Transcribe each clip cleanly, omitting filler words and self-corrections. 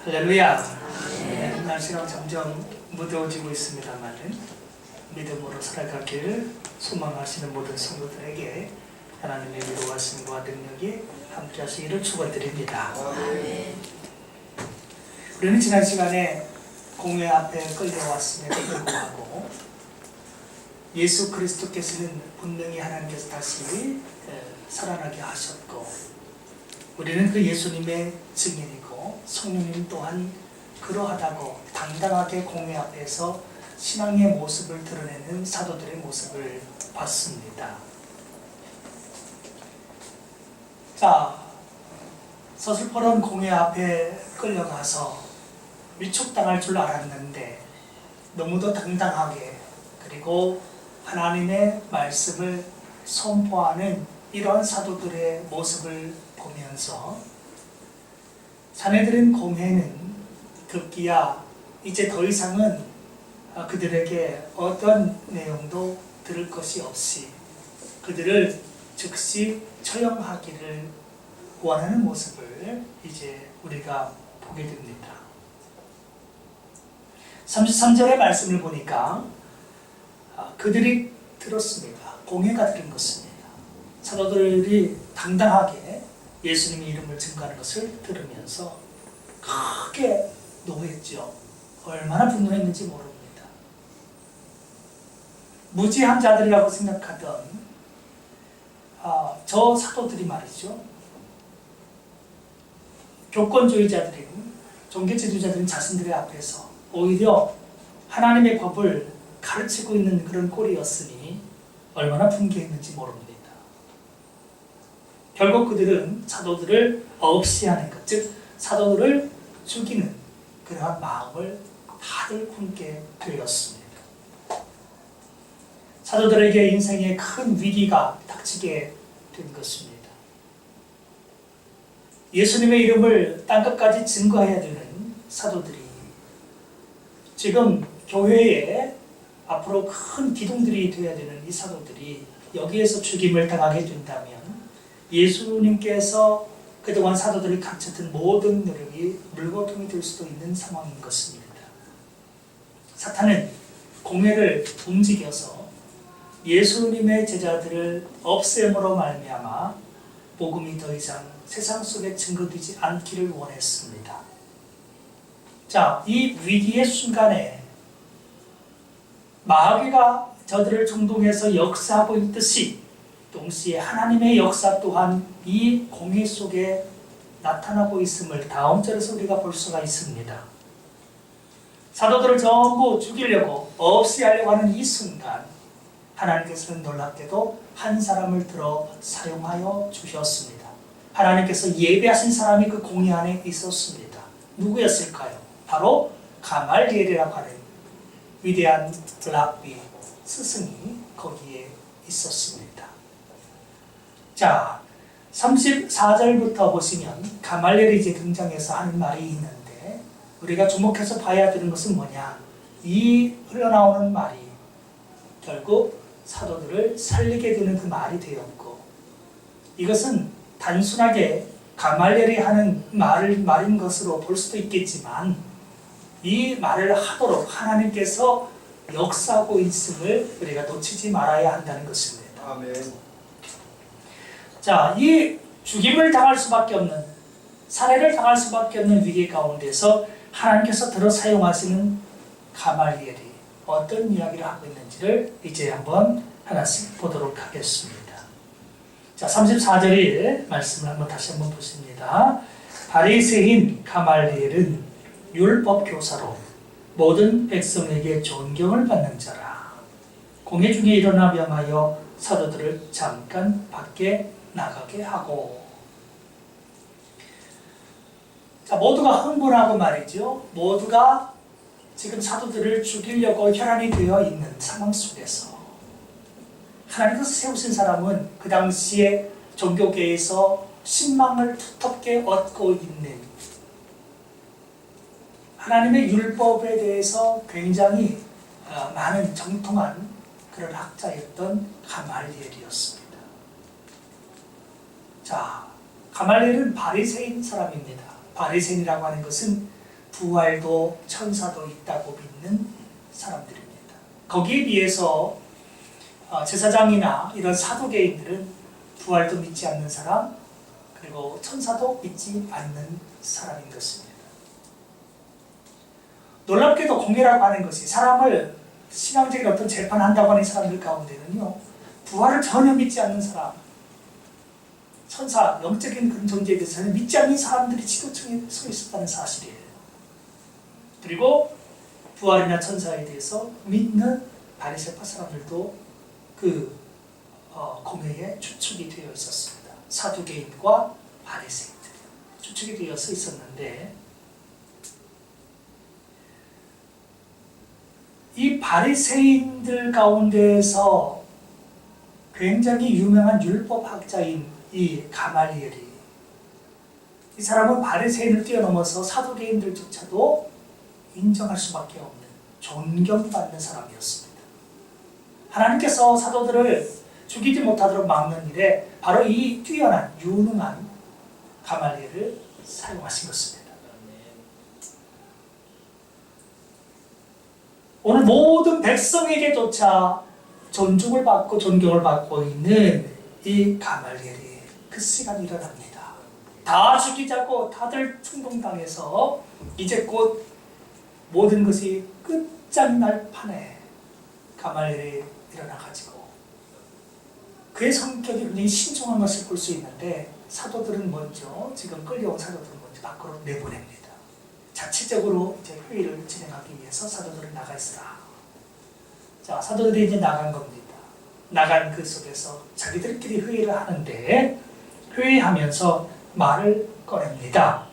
할렐루야. 네, 날씨가 점점 무더워지고 있습니다만 믿음으로 살아가길 소망하시는 모든 성도들에게 하나님의 위로와 승과 능력이 함께 하시기를 축원드립니다. 우리는 지난 시간에 공회 앞에 끌려왔음에도 불구하고 예수 그리스도께서는 분명히 하나님께서 다시 살아나게 하셨고, 우리는 그 예수님의 증인이고 성령님 또한 그러하다고 당당하게 공회 앞에서 신앙의 모습을 드러내는 사도들의 모습을 봤습니다. 자, 서슬퍼런 공회 앞에 끌려가서 위축당할 줄 알았는데 너무도 당당하게, 그리고 하나님의 말씀을 선포하는 이러한 사도들의 모습을 보면서 자네들은 공회는 급기야 이제 더 이상은 그들에게 어떤 내용도 들을 것이 없이 그들을 즉시 처형하기를 원하는 모습을 이제 우리가 보게 됩니다. 33절의 말씀을 보니까 그들이 들었습니다. 공회가 들은 것입니다. 사도들이 당당하게 예수님의 이름을 증거하는 것을 들으면서 크게 노했죠. 얼마나 분노했는지 모릅니다. 무지한 자들이라고 생각하던 저 사도들이 말이죠, 교권주의자들인 종교 지도자들인 자신들의 앞에서 오히려 하나님의 법을 가르치고 있는 그런 꼴이었으니 얼마나 분개했는지 모릅니다. 결국 그들은 사도들을 없이하는 것, 즉 사도들을 죽이는 그러한 마음을 다들 품게 되었습니다. 사도들에게 인생에 큰 위기가 닥치게 된 것입니다. 예수님의 이름을 땅끝까지 증거해야 되는 사도들이 지금 교회에 앞으로 큰 기둥들이 되어야 되는 이 사도들이 여기에서 죽임을 당하게 된다면 예수님께서 그동안 사도들이 감췄던 모든 노력이 물거품이 될 수도 있는 상황인 것입니다. 사탄은 공회를 움직여서 예수님의 제자들을 없앰으로 말미암아 복음이 더 이상 세상 속에 증거되지 않기를 원했습니다. 자, 이 위기의 순간에 마귀가 저들을 총동해서 역사하고 있듯이 동시에 하나님의 역사 또한 이 공회 속에 나타나고 있음을 다음 절에서 우리가 볼 수가 있습니다. 사도들을 전부 죽이려고 없애하려고 하는 이 순간 하나님께서는 놀랍게도 한 사람을 들어 사용하여 주셨습니다. 하나님께서 예배하신 사람이 그 공회 안에 있었습니다. 누구였을까요? 바로 가말리엘이라고 하는 위대한 랍비 스승이 거기에 있었습니다. 자, 34절부터 보시면 가말리엘이 이제 등장해서 하는 말이 있는데 우리가 주목해서 봐야 되는 것은 뭐냐? 이 흘러나오는 말이 결국 사도들을 살리게 되는 그 말이 되었고, 이것은 단순하게 가말리엘이 하는 말인 것으로 볼 수도 있겠지만 이 말을 하도록 하나님께서 역사하고 있음을 우리가 놓치지 말아야 한다는 것입니다. 아멘. 자, 이 죽임을 당할 수밖에 없는, 살해를 당할 수밖에 없는 위기 가운데서 하나님께서 들어 사용하시는 가말리엘이 어떤 이야기를 하고 있는지를 이제 한번 하나씩 보도록 하겠습니다. 자, 34절의 말씀을 다시 한번 보십니다. 바리새인 가말리엘은 율법 교사로 모든 백성에게 존경을 받는 자라. 공회 중에 일어나 명하여 사도들을 잠깐 밖에 나가게 하고. 자, 모두가 흥분하고 말이죠. 모두가 지금 사도들을 죽이려고 혈안이 되어 있는 상황 속에서 하나님께서 세우신 사람은 그 당시에 종교계에서 신망을 두텁게 얻고 있는, 하나님의 율법에 대해서 굉장히 많은 정통한 그런 학자였던 가말리엘이었습니다. 자, 가말리엘은 바리새인 사람입니다. 바리새인이라고 하는 것은 부활도 천사도 있다고 믿는 사람들입니다. 거기에 비해서 제사장이나 이런 사두개인들은 부활도 믿지 않는 사람, 그리고 천사도 믿지 않는 사람인 것입니다. 놀랍게도 공회라고 하는 것이 사람을 신앙적인 어떤 재판한다고 하는 사람들 가운데는요, 부활을 전혀 믿지 않는 사람, 천사, 영적인 그런 존재에 대해서 전혀 믿지 않는 사람들이 지도층에 서 있었다는 사실이에요. 그리고 부활이나 천사에 대해서 믿는 바리새파 사람들도 그 공회에 추측이 되어 있었습니다. 사두개인과 바리새인들이 추측이 되어서 있었는데, 이 바리새인들 가운데서 굉장히 유명한 율법학자인 이 가말리엘이, 이 사람은 바리새인을 뛰어넘어서 사두개인들조차도 인정할 수밖에 없는 존경받는 사람이었습니다. 하나님께서 사도들을 죽이지 못하도록 막는 일에 바로 이 뛰어난 유능한 가말리엘을 사용하신 것입니다. 오늘 모든 백성에게조차 존중을 받고 존경을 받고 있는 이 가말리엘이 그 시간이 일어납니다. 다 죽이자고 다들 충동당해서 이제 곧 모든 것이 끝장날 판에 가말리엘이 일어나가지고, 그의 성격이 굉장히 신중한 것을 볼 수 있는데, 사도들은 먼저, 지금 끌려온 사도들은 먼저 밖으로 내보냅니다. 자체적으로 이제 회의를 진행하기 위해서 사도들은 나가 있으라. 자, 사도들이 이제 나간 겁니다. 나간 그 속에서 자기들끼리 회의를 하는데, 회의하면서 말을 꺼냅니다.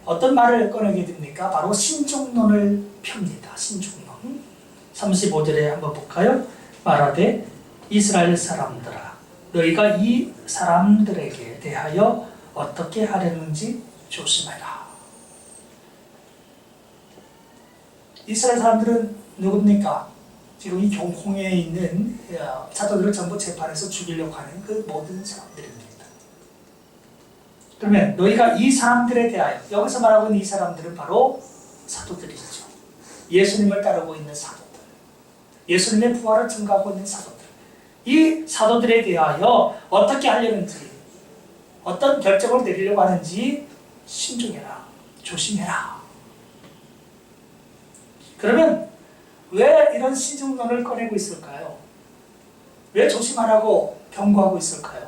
어떤 말을 꺼내게 됩니까? 바로 신중론을 펴니다. 신중론. 35절에 한번 볼까요? 말하되 이스라엘 사람들아, 너희가 이 사람들에게 대하여 어떻게 하려는지 조심해라. 이스라엘 사람들은 누굽니까? 지금 이 공회에 있는 사도들을 전부 재판해서 죽이려고 하는 그 모든 사람들입니다. 그러면 너희가 이 사람들에 대하여, 여기서 말하고 있는 이 사람들은 바로 사도들이죠. 예수님을 따르고 있는 사도들, 예수님의 부활을 증거하고 있는 사도들, 이 사도들에 대하여 어떻게 하려는지, 어떤 결정을 내리려고 하는지 신중해라, 조심해라. 그러면 왜 이런 신중론을 꺼내고 있을까요? 왜 조심하라고 경고하고 있을까요?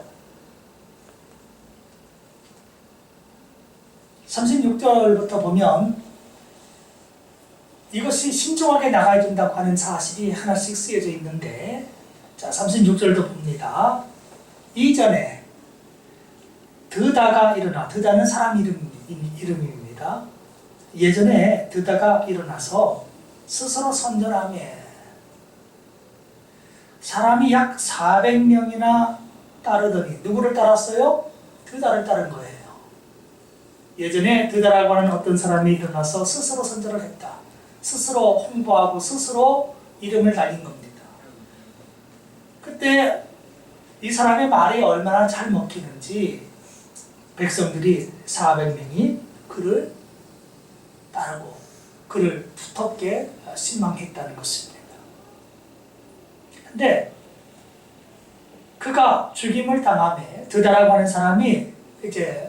36절부터 보면 이것이 신중하게 나가야 된다고 하는 사실이 하나씩 쓰여져 있는데, 자, 36절도 봅니다. 이전에 드다가 일어나, 드다는 사람 이름입니다. 예전에 드다가 일어나서 스스로 선전하며 사람이 약 400명이나 따르더니, 누구를 따랐어요? 드다를 따른 거예요. 예전에 드다라고 하는 어떤 사람이 일어나서 스스로 선전을 했다. 스스로 홍보하고 스스로 이름을 날린 겁니다. 그때 이 사람의 말이 얼마나 잘 먹히는지 백성들이 400명이 그를 따르고 그를 두텁게 신망했다는 것입니다. 근데 그가 죽임을 당함에, 드다라고 하는 사람이 이제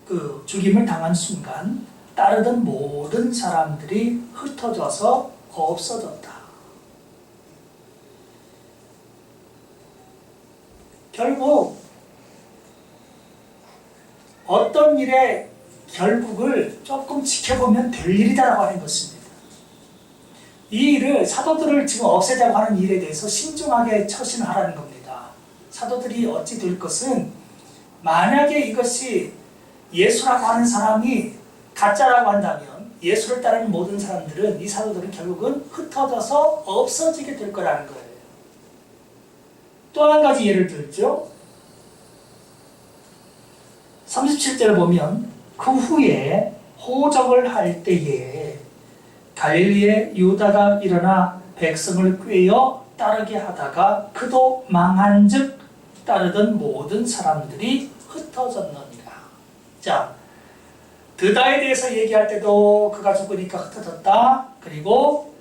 그 죽임을 당한 순간 따르던 모든 사람들이 흩어져서 없어졌다. 결국 어떤 일의 결국을 조금 지켜보면 될 일이다라고 하는 것입니다. 이 일을, 사도들을 지금 없애자고 하는 일에 대해서 신중하게 처신하라는 겁니다. 사도들이 어찌 될 것은, 만약에 이것이 예수라고 하는 사람이 가짜라고 한다면 예수를 따르는 모든 사람들은, 이 사도들은 결국은 흩어져서 없어지게 될 거라는 거예요. 또 한 가지 예를 들죠. 37절을 보면 그 후에 호적을 할 때에 갈릴리의 유다가 일어나 백성을 꾀어 따르게 하다가 그도 망한즉 따르던 모든 사람들이 흩어졌느니라. 자, 드다에 대해서 얘기할 때도 그가 죽으니까 흩어졌다. 그리고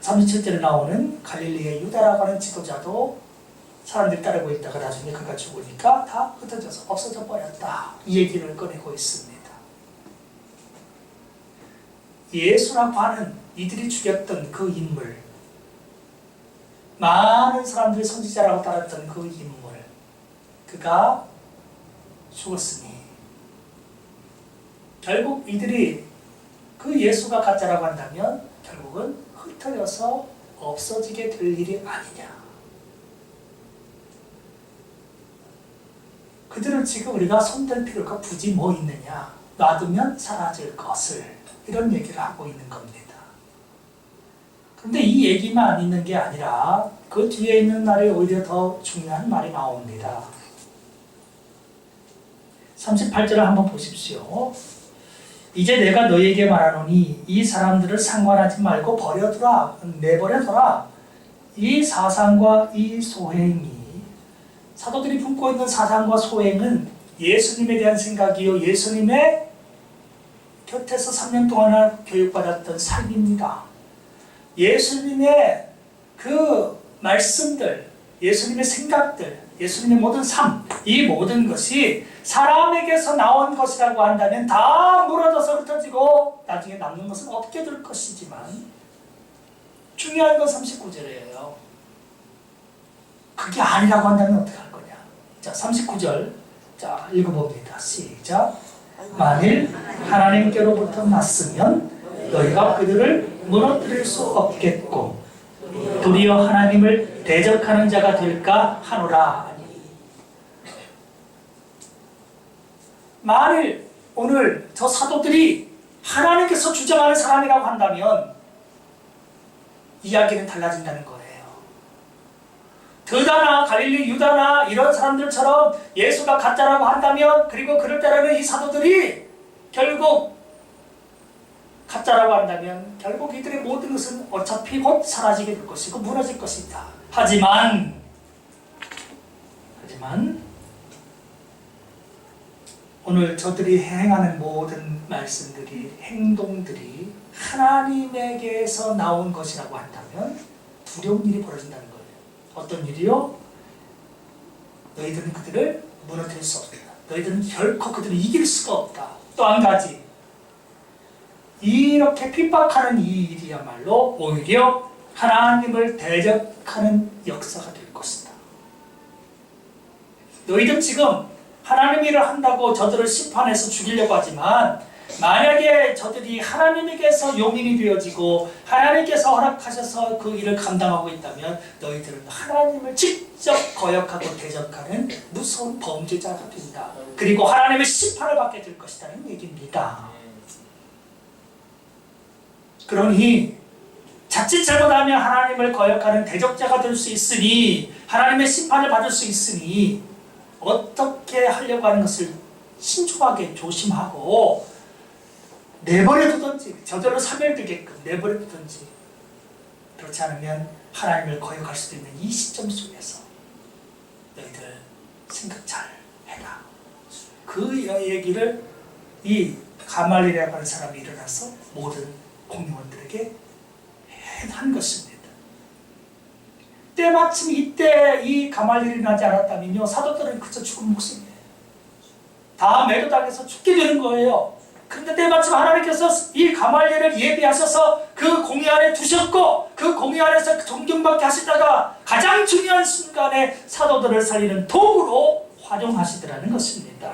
37절에 나오는 갈릴리의 유다라고 하는 지도자도 사람들이 따르고 있다가 나중에 그가 죽으니까 다 흩어져서 없어져 버렸다. 이 얘기를 꺼내고 있습니다. 예수라고 하는 이들이 죽였던 그 인물, 많은 사람들이 선지자라고 따랐던 그 인물, 그가 죽었으니 결국 이들이 그 예수가 가짜라고 한다면 결국은 흩어져서 없어지게 될 일이 아니냐. 그들을 지금 우리가 손댈 필요가 굳이 뭐 있느냐. 놔두면 사라질 것을, 이런 얘기를 하고 있는 겁니다. 그런데 이 얘기만 있는 게 아니라 그 뒤에 있는 말이 오히려 더 중요한 말이 나옵니다. 38절을 한번 보십시오. 이제 내가 너에게 말하노니 이 사람들을 상관하지 말고 버려두라, 내버려둬라. 이 사상과 이 소행이, 사도들이 품고 있는 사상과 소행은 예수님에 대한 생각이요, 예수님의 곁에서 3년 동안 교육받았던 삶입니다. 예수님의 그 말씀들, 예수님의 생각들, 예수님의 모든 삶, 이 모든 것이 사람에게서 나온 것이라고 한다면 다 무너져서 흩어지고 나중에 남는 것은 없게 될 것이지만, 중요한 건 39절이에요. 그게 아니라고 한다면 어떻게 할 거냐. 자, 39절. 자, 읽어봅니다. 시작. 만일 하나님께로부터 났으면 너희가 그들을 무너뜨릴 수 없겠고 도리어 하나님을 대적하는 자가 될까 하노라. 만일 오늘 저 사도들이 하나님께서 주장하는 사람이라고 한다면 이야기는 달라진다는 거예요. 드다나 갈릴리 유다나 이런 사람들처럼 예수가 가짜라고 한다면, 그리고 그를 따르는 이 사도들이 결국 가짜라고 한다면 결국 이들의 모든 것은 어차피 곧 사라지게 될 것이고 무너질 것이다. 하지만 오늘 저들이 행하는 모든 말씀들이, 행동들이 하나님에게서 나온 것이라고 한다면 두려운 일이 벌어진다는 거예요. 어떤 일이요? 너희들은 그들을 무너뜨릴 수 없다. 너희들은 결코 그들을 이길 수가 없다. 또 한 가지, 이렇게 핍박하는 이 일이야말로 오히려 하나님을 대적하는 역사가 될 것이다. 너희들 지금 하나님 일을 한다고 저들을 심판해서 죽이려고 하지만, 만약에 저들이 하나님에게서 용인이 되어지고 하나님께서 허락하셔서 그 일을 감당하고 있다면 너희들은 하나님을 직접 거역하고 대적하는 무서운 범죄자가 된다. 그리고 하나님의 심판을 받게 될 것이라는 얘기입니다. 그러니 자칫 잘못하면 하나님을 거역하는 대적자가 될 수 있으니, 하나님의 심판을 받을 수 있으니 어떻게 하려고 하는 것을 신중하게 조심하고 내버려두든지, 저절로 사멸되게끔 내버려두든지, 그렇지 않으면 하나님을 거역할 수도 있는 이 시점 속에서 너희들 생각 잘 해라. 그 얘기를 이 가말리엘이라고 하는 사람이 일어나서 모든 공무원들에게 한 것입니다. 때마침 이때 이 가말리엘이 나지 않았다면요, 사도들은 그저 죽은 목숨이에요. 다 매도당해서 죽게 되는 거예요. 그런데 때마침 하나님께서 이 가말리엘을 예비하셔서 그 공의 안에 두셨고, 그 공의 안에서 존경받게 하시다가 가장 중요한 순간에 사도들을 살리는 도구로 활용하시더라는 것입니다.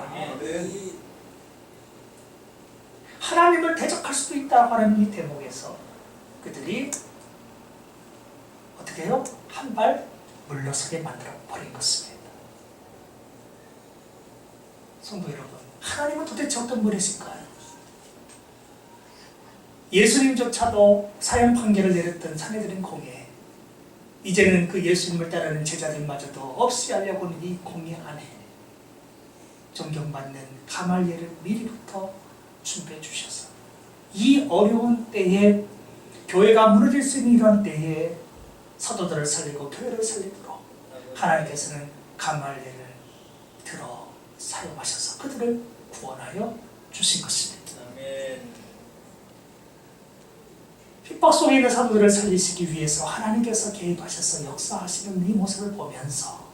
하나님을 대적할 수도 있다고 하는 이 대목에서 그들이 어떻게 해요? 한 발 물러서게 만들어 버린 것입니다. 성도 여러분, 하나님은 도대체 어떤 분이실까요? 예수님조차도 사형 판결을 내렸던 사내들인 공예, 이제는 그 예수님을 따르는 제자들마저도 없이 하려고 하는 이 공예 안에 존경받는 가말리엘을 미리부터 준비해 주셔서 이 어려운 때에, 교회가 무너질 수 있는 이런 때에 사도들을 살리고 교회를 살리도록 하나님께서는 가말리엘을 들어 사용하셔서 그들을 구원하여 주신 것입니다. 핍박 속에 있는 사도들을 살리시기 위해서 하나님께서 개입하셔서 역사하시는 이 모습을 보면서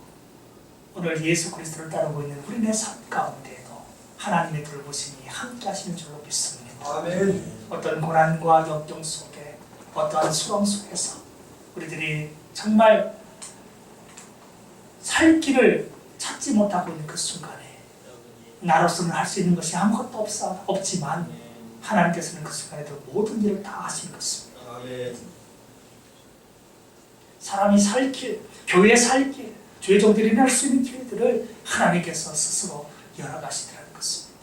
오늘 예수 그리스도를 따르고 있는 우리네 삶 가운데에도 하나님의 돌보심이 함께 하시는 줄로 믿습니다. 아멘. 어떤 고난과 역경 속에 어떠한 수렁 속에서 우리들이 정말 살 길을 찾지 못하고 있는 그 순간에 나로서는 할 수 있는 것이 아무것도 없지만 하나님께서는 그 순간에도 모든 일을 다 하신 것입니다. 아멘. 사람이 살 길, 교회 살 길, 주의 종들이 할 수 있는 길들을 하나님께서 스스로 열어가시더라는 것입니다.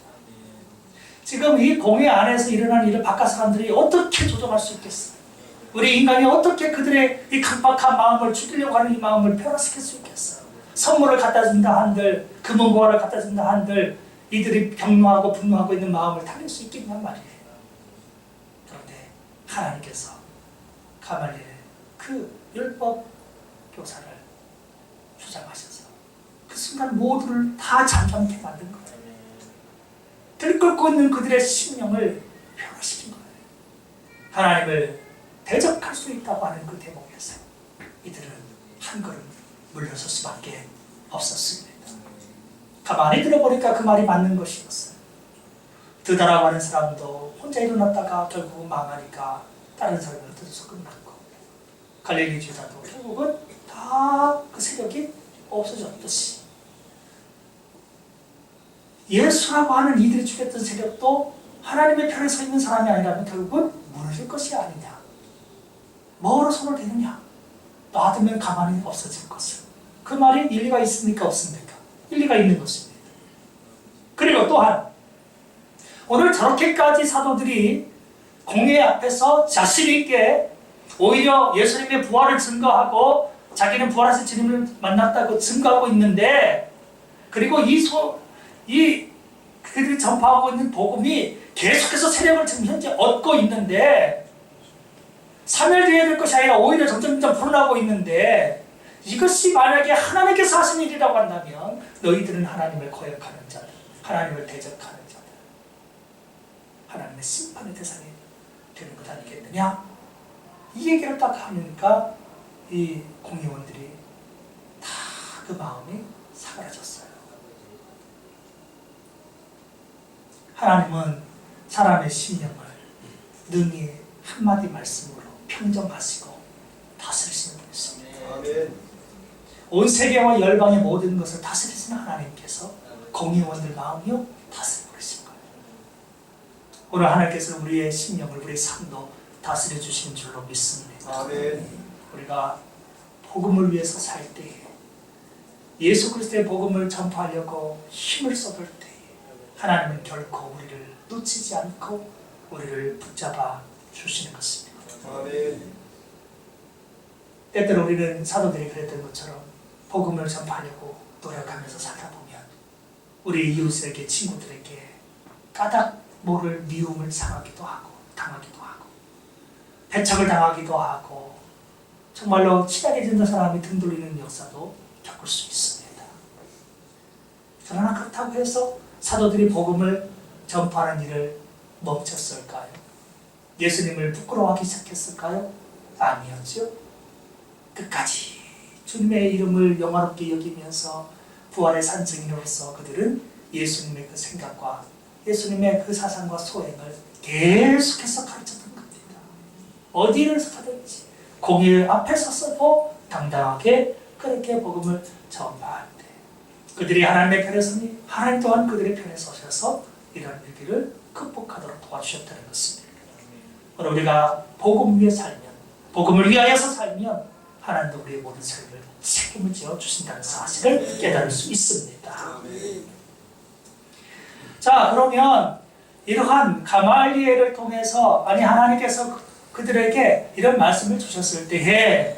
지금 이 공회 안에서 일어난 일을 바깥 사람들이 어떻게 조정할 수 있겠어요? 우리 인간이 어떻게 그들의 이 강박한 마음을 죽이려고 하는 이 마음을 변화시킬 수 있겠어요? 선물을 갖다 준다 한들, 금은보화를 갖다 준다 한들 이들이 병노하고 분노하고 있는 마음을 달랠 수 있겠냔 말이에요. 그런데 하나님께서 가말리엘의 그 율법 교사를 주장하셔서 그 순간 모두를 다 잠잠케 만든 거예요. 들끓고 있는 그들의 심령을 변화시킨 거예요. 하나님을 대적할 수 있다고 하는 그 대목에서 이들은 한 걸음 물러설 수밖에 없었습니다. 가만히 들어보니까 그 말이 맞는 것이었어요. 드다라고 하는 사람도 혼자 일어났다가 결국은 망하니까 다른 사람을 뜯어서 끝났고, 갈릴리 주다도 결국은 다 그 세력이 없어졌듯이 예수라고 하는 이들이 죽였던 세력도 하나님의 편에 서 있는 사람이 아니라면 결국은 무너질 것이 아니냐. 뭐로 손을 대느냐. 놔두면 가만히 없어질 것을. 그 말이 일리가 있습니까? 없습니까? 일리가 있는 것입니다. 그리고 또한 오늘 저렇게까지 사도들이 공회 앞에서 자신 있게 오히려 예수님의 부활을 증거하고 자기는 부활하신 주님을 만났다고 증거하고 있는데, 그리고 그들이 전파하고 있는 복음이 계속해서 세력을 지금 현재 얻고 있는데, 사멸되어야 될 것이 아니라 오히려 점점 불어나고 있는데, 이것이 만약에 하나님께서 하신 일이라고 한다면 너희들은 하나님을 거역하는 자들, 하나님을 대적하는 자들, 하나님의 심판의 대상이 되는 것 아니겠느냐? 이 얘기를 딱 하니까 이 공회원들이 다 그 마음이 사그라졌어요. 하나님은 사람의 심령을 능히 한마디 말씀으로 평정하시고 다스리시는 분이십니다. 아멘. 온 세계와 열방의 모든 것을 다스리시는 하나님께서 공회원들 마음이요 다스리고 계신 거예요. 오늘 하나님께서 우리의 심령을, 우리의 삶도 다스려 주시는 줄로 믿습니다. 아멘. 우리가 복음을 위해서 살 때에, 예수 그리스도의 복음을 전파하려고 힘을 쏟을 때에 하나님은 결코 우리를 놓치지 않고 우리를 붙잡아 주시는 것입니다. 아멘. 때때로 우리는 사도들이 그랬던 것처럼 복음을 전파하려고 노력하면서 살다 보면 우리 이웃에게, 친구들에게 까닭 모를 미움을 당하기도 하고 배척을 당하기도 하고 정말로 친하게 지는 사람이 등 돌리는 역사도 겪을 수 있습니다. 그러나 그렇다고 해서 사도들이 복음을 전파하는 일을 멈췄을까요? 예수님을 부끄러워하기 시작했을까요? 아니었죠. 끝까지 주님의 이름을 영화롭게 여기면서 부활의 산증인으로서 그들은 예수님의 그 생각과 예수님의 그 사상과 소행을 계속해서 가르쳤던 겁니다. 어디를 서든지 공회 앞에 서서도 당당하게 그렇게 복음을 전파할 때 그들이 하나님의 편에 서니 하나님 또한 그들의 편에 서셔서 이런 위기를 극복하도록 도와주셨다는 것입니다. 오늘 우리가 복음 위에 살면, 복음을 위하여서 살면 하나님도 우리의 모든 삶을 책임을 지어 주신다는 사실을 깨달을 수 있습니다. 자, 그러면 이러한 가말리엘을 통해서 하나님께서 그들에게 이런 말씀을 주셨을 때에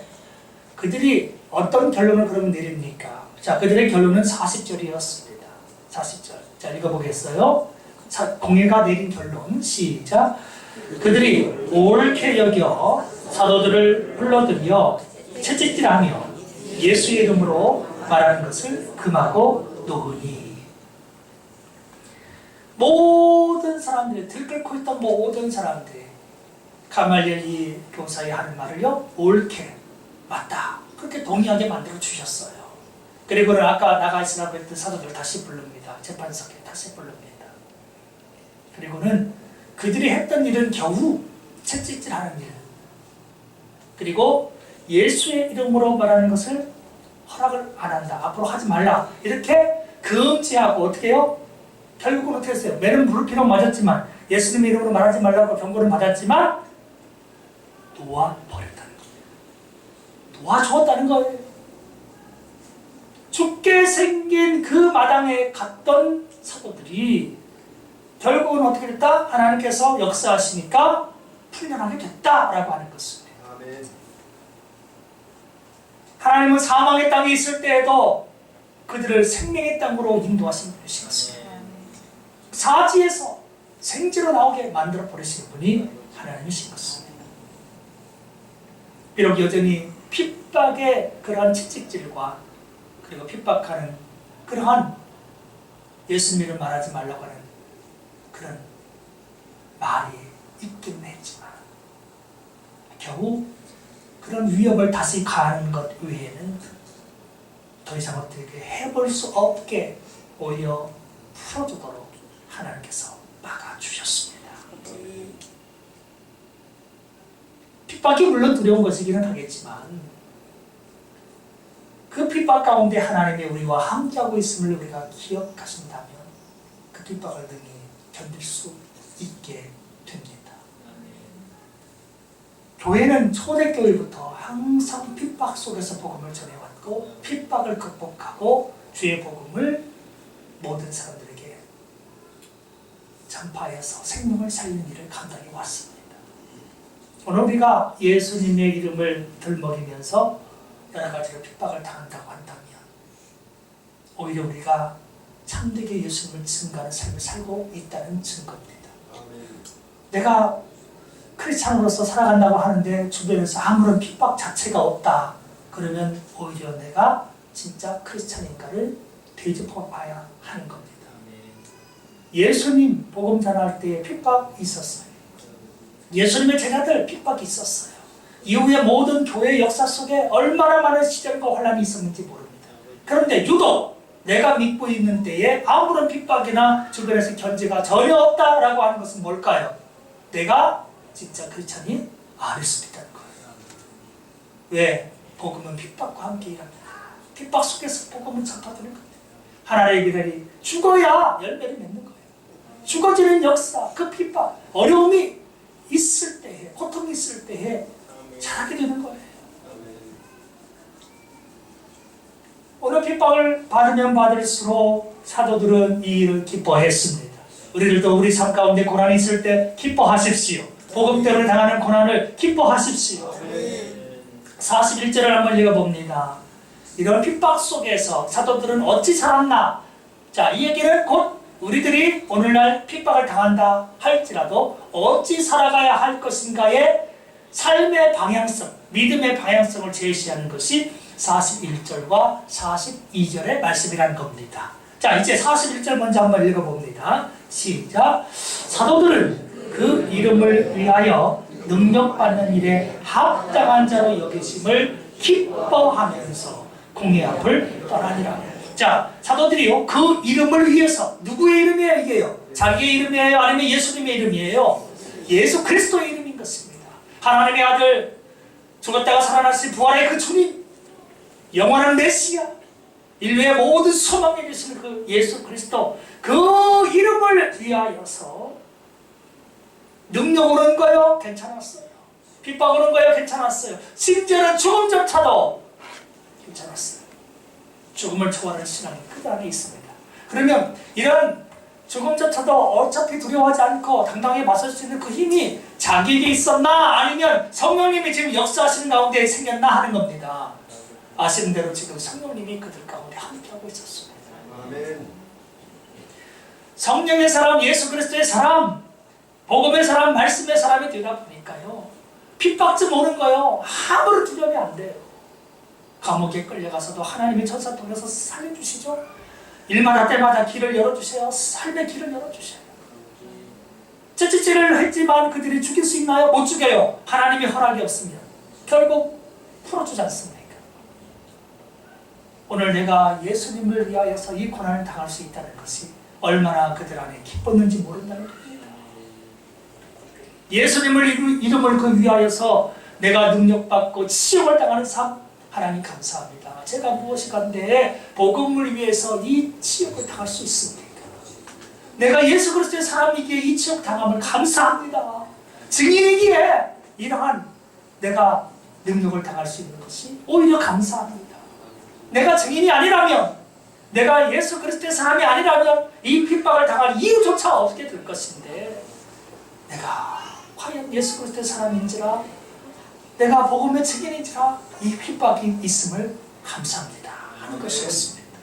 그들이 어떤 결론을 그러면 내립니까? 자, 그들의 결론은 40절이었습니다. 40절. 자, 읽어보겠어요. 공회가 내린 결론. 시작. 그들이 옳게 여겨 사도들을 불러들여 채찍질하며 예수의 이름으로 말하는 것을 금하고 놓으니, 모든 사람들이 들끓고 있던 모든 사람들이 가말리엘이 교사의 하는 말을요 옳게 맞다 그렇게 동의하게 만들어 주셨어요. 그리고는 아까 나가 있으라고 했던 사도들 다시 부릅니다. 재판석에 다시 부릅니다. 그리고는 그들이 했던 일은 겨우 채찍질하는 일, 그리고 예수의 이름으로 말하는 것을 허락을 안 한다, 앞으로 하지 말라 이렇게 금지하고, 어떻게 해요? 결국은 어떻게 했어요? 매는 무릎피로 맞았지만, 예수님의 이름으로 말하지 말라고 경고를 받았지만 놓아버렸다는 거예요. 놓아주었다는 거예요. 죽게 생긴 그 마당에 갔던 사도들이 결국은 어떻게 됐다? 하나님께서 역사하시니까 풀려나게 됐다라고 하는 것입니다. 아멘. 하나님은 사망의 땅에 있을 때에도 그들을 생명의 땅으로 인도하신 분이시었습니다. 사지에서 생지로 나오게 만들어 버리시는 분이 하나님이신 것입니다. 비록 여전히 핍박의 그러한 채찍질과 그리고 핍박하는 그러한 예수님을 말하지 말라고 하는 그런 말이 있긴 했지만 겨우 그런 위협을 다시 가하는 것 외에는 더 이상 어떻게 해볼 수 없게 오히려 풀어주도록 하나님께서 막아주셨습니다. 핍박이 물론 두려운 것이기는 하겠지만 그 핍박 가운데 하나님이 우리와 함께하고 있음을 우리가 기억하신다면 그 핍박을 능히 견딜 수 있게 됩니다. 교회는 초대교회부터 항상 핍박 속에서 복음을 전해왔고 핍박을 극복하고 주의 복음을 모든 사람들에게 전파해서 생명을 살리는 일을 감당해 왔습니다. 오늘 우리가 예수님의 이름을 들먹이면서 여러 가지로 핍박을 당한다고 한다면 오히려 우리가 참되게 예수님을 증거하는 삶을 살고 있다는 증거입니다. 내가 크리스찬으로서 살아간다고 하는데 주변에서 아무런 핍박 자체가 없다, 그러면 오히려 내가 진짜 크리스찬인가를 되짚어 봐야 하는 겁니다. 예수님 복음 전할 때 핍박이 있었어요. 예수님의 제자들 핍박이 있었어요. 이후에 모든 교회 역사 속에 얼마나 많은 시련과 환란이 있었는지 모릅니다. 그런데 유독 내가 믿고 있는 때에 아무런 핍박이나 주변에서 견제가 전혀 없다라고 하는 것은 뭘까요? 내가 진짜 크리스찬이 아닐 수도 있다는 거예요. 왜? 복음은 핍박과 함께 일합니다. 핍박 속에서 복음을 전파되는 겁니다. 하나님의 기다리 죽어야 열매를 맺는 거예요. 죽어지는 역사, 그 핍박, 어려움이 있을 때에, 고통이 있을 때에 자라게 되는 거예요. 오늘 핍박을 받으면 받을수록 사도들은 이 일을 기뻐했습니다. 우리들도 우리 삶 가운데 고난이 있을 때 기뻐하십시오. 복음 때문에 당하는 고난을 기뻐하십시오. 41절을 한번 읽어봅니다. 이런 핍박 속에서 사도들은 어찌 살았나? 자, 이 얘기는 곧 우리들이 오늘날 핍박을 당한다 할지라도 어찌 살아가야 할 것인가의 삶의 방향성, 믿음의 방향성을 제시하는 것이 41절과 42절의 말씀이라는 겁니다. 자, 이제 41절 먼저 한번 읽어봅니다. 시작. 사도들은 그 이름을 위하여 능력받는 일에 합당한 자로 여기심을 기뻐하면서 공의 앞을 떠나니라. 자, 사도들이요, 그 이름을 위해서, 누구의 이름이에요 이게요? 자기의 이름이에요? 아니면 예수님의 이름이에요? 예수 그리스도의 이름인 것입니다. 하나님의 아들, 죽었다가 살아나신 부활의 그 주님, 영원한 메시아, 인류의 모든 소망에 주시는 그 예수 그리스도, 그 이름을 위하여서 능력 오는 거요? 괜찮았어요. 핍박 오는 거요? 괜찮았어요. 심지어는 죽음조차도 괜찮았어요. 죽음을 초월하는 신앙이 그 안에 있습니다. 그러면 이런 죽음조차도 어차피 두려워하지 않고 당당하게 맞설 수 있는 그 힘이 자기에게 있었나? 아니면 성령님이 지금 역사하시는 가운데 생겼나 하는 겁니다. 아시는 대로 지금 성령님이 그들 가운데 함께하고 있었습니다. 아멘. 성령의 사람, 예수 그리스도의 사람, 복음의 사람, 말씀의 사람이 되다 보니까요, 핍박쯤 오는 거요, 아무런 두려움이 안 돼요. 감옥에 끌려가서도 하나님의 천사 통해서 살려주시죠. 일마다 때마다 길을 열어주세요. 삶의 길을 열어주셔요. 채찍질을 했지만 그들이 죽일 수 있나요? 못 죽여요. 하나님이 허락이 없습니다. 결국 풀어주지 않습니까? 오늘 내가 예수님을 위하여서 이 고난을 당할 수 있다는 것이 얼마나 그들 안에 기뻤는지 모른다는 겁니다. 예수님을 이름을 그 위하여서 내가 능력받고 치욕을 당하는 삶, 하나님 감사합니다. 제가 무엇이 간데 복음을 위해서 이 치욕을 당할 수 있습니까? 내가 예수 그리스도의 사람이기에 이 치욕 당함을 감사합니다. 증인이기에 이러한 내가 능력을 당할 수 있는 것이 오히려 감사합니다. 내가 증인이 아니라면, 내가 예수 그리스도의 사람이 아니라면 이 핍박을 당할 이유조차 없게 될 것인데, 내가 과연 예수 그리스도의 사람인지라, 내가 복음의 증인인지라 이 핍박이 있음을 감사합니다 하는 것이었습니다.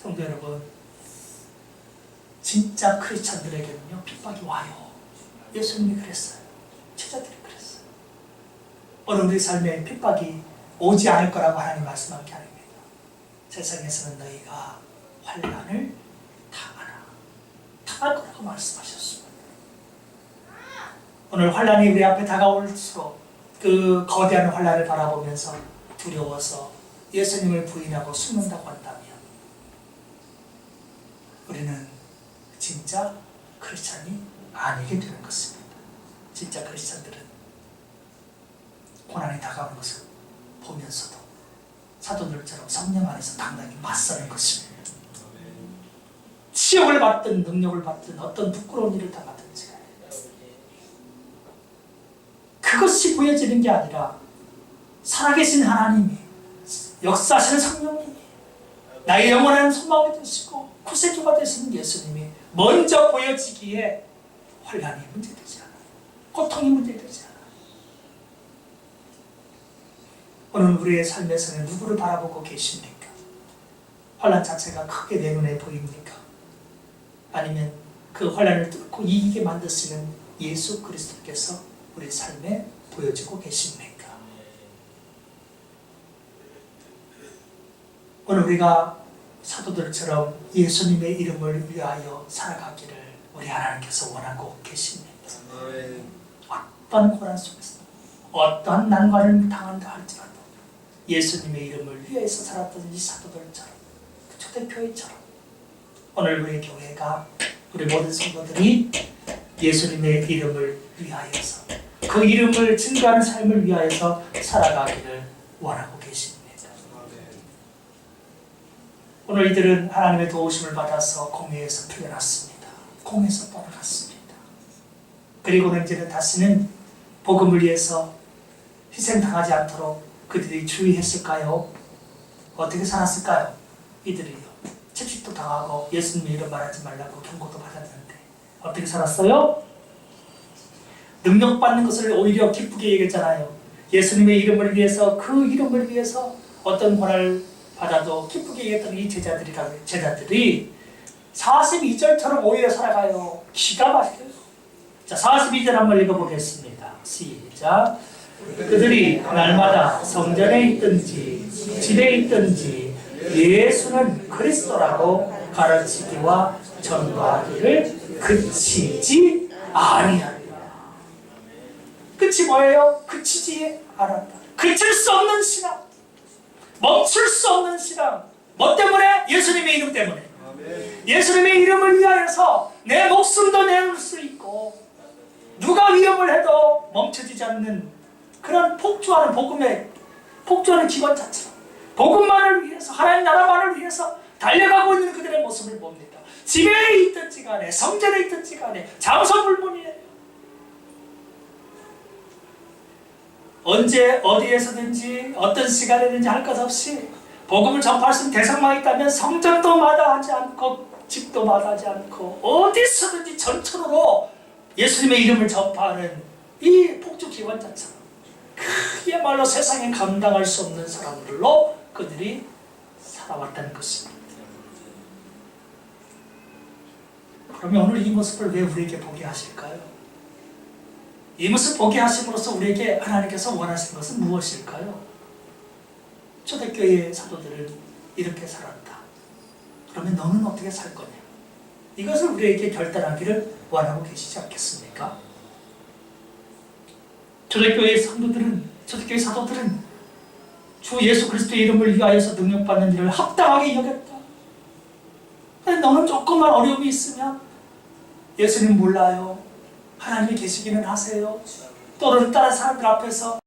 성도 여러분, 진짜 크리스찬들에게는요 핍박이 와요. 예수님이 그랬어요. 제자들이 그랬어요. 오늘 우리 삶에 핍박이 오지 않을 거라고 하나님 말씀하게 하십니다. 세상에서는 너희가 환난을 당할 거라고 말씀하셨습니다. 오늘 환난이 우리 앞에 다가올수록 그 거대한 환난을 바라보면서 두려워서 예수님을 부인하고 숨는다고 한다면 우리는 진짜 크리스찬이 아니게 되는 것입니다. 진짜 크리스찬들은 고난이 다가오는 것을 보면서도 사도들처럼 성령 안에서 당당히 맞서는 것입니다. 치욕을 받든 능력을 받든 어떤 부끄러운 일을 당하든지 그것이 보여지는 게 아니라 살아계신 하나님이, 역사하시는 성령님이, 나의 영원한 소망이 되시고 구세주가 되시는 예수님이 먼저 보여지기에 환난이 문제되지 않아요. 고통이 문제되지 않아요. 오늘 우리의 삶에서는 누구를 바라보고 계십니까? 환난 자체가 크게 내 눈에 보입니까? 아니면 그 환난을 뚫고 이기게 만드시는 예수 그리스도께서 우리 삶에 보여지고 계십니까? 오늘 우리가 사도들처럼 예수님의 이름을 위하여 살아가기를 우리 하나님께서 원하고 계십니다. 어떤 고난 속에서 어떤 난관을 당한다 할지라도 예수님의 이름을 위해서 살았던 이 사도들처럼, 초대교회처럼 오늘 우리 교회가, 우리 모든 성도들이 예수님의 이름을 위하여서, 그 이름을 증거하는 삶을 위하여서 살아가기를 원하고 계십니다. 오늘 이들은 하나님의 도우심을 받아서 공회에서 풀려났습니다. 공회에서 떠나갔습니다. 그리고는 이제는 다시는 복음을 위해서 희생당하지 않도록 그들이 주의했을까요? 어떻게 살았을까요? 이들이요, 채찍도 당하고 예수님의 이름 말하지 말라고 경고도 받았는데 어떻게 살았어요? 능력받는 것을 오히려 기쁘게 얘기했잖아요. 예수님의 이름을 위해서, 그 이름을 위해서 어떤 고난을 받아도 기쁘게 얘기했던 이 제자들이 42절처럼 오히려 살아가요. 기가 막혀요. 자, 42절 한번 읽어보겠습니다. 시작. 그들이 날마다 성전에 있든지 집에 있든지 예수는 그리스도라고 가르치기와 전도하기를 그치지 아니하리라. 끝이 뭐예요? 그치지 않았다. 그칠 수 없는 신앙, 멈출 수 없는 신앙. 뭐 때문에? 예수님의 이름 때문에. 예수님의 이름을 위하여서 내 목숨도 내놓을 수 있고 누가 위협을 해도 멈춰지지 않는 그런 폭주하는 복음의, 폭주하는 기관 자체로 복음만을 위해서, 하나님 나라만을 위해서 달려가고 있는 그들의 모습을 봅니다. 집에 있든지 간에 성전에 있든지 간에 장소불문이에요. 언제 어디에서든지 어떤 시간에든지 할 것 없이 복음을 전파할 수 있는 대상만 있다면 성전도 마다하지 않고 집도 마다하지 않고 어디서든지 전천으로 예수님의 이름을 전파하는 이 폭주 기관 자체로 그야말로 세상에 감당할 수 없는 사람들로 그들이 살아왔다는 것입니다. 그러면 오늘 이 모습을 왜 우리에게 보게 하실까요? 이 모습 보게 하심으로써 우리에게 하나님께서 원하시는 것은 무엇일까요? 초대교회의 사도들은 이렇게 살았다. 그러면 너는 어떻게 살 거냐? 이것을 우리에게 결단하기를 원하고 계시지 않겠습니까? 초대교회 성도들은, 초대교회 사도들은 주 예수 그리스도의 이름을 위하여서 능력받는 일을 합당하게 여겼다. 근데 너는 조금만 어려움이 있으면 예수님 몰라요. 하나님이 계시기는 하세요. 또는 다른 사람들 앞에서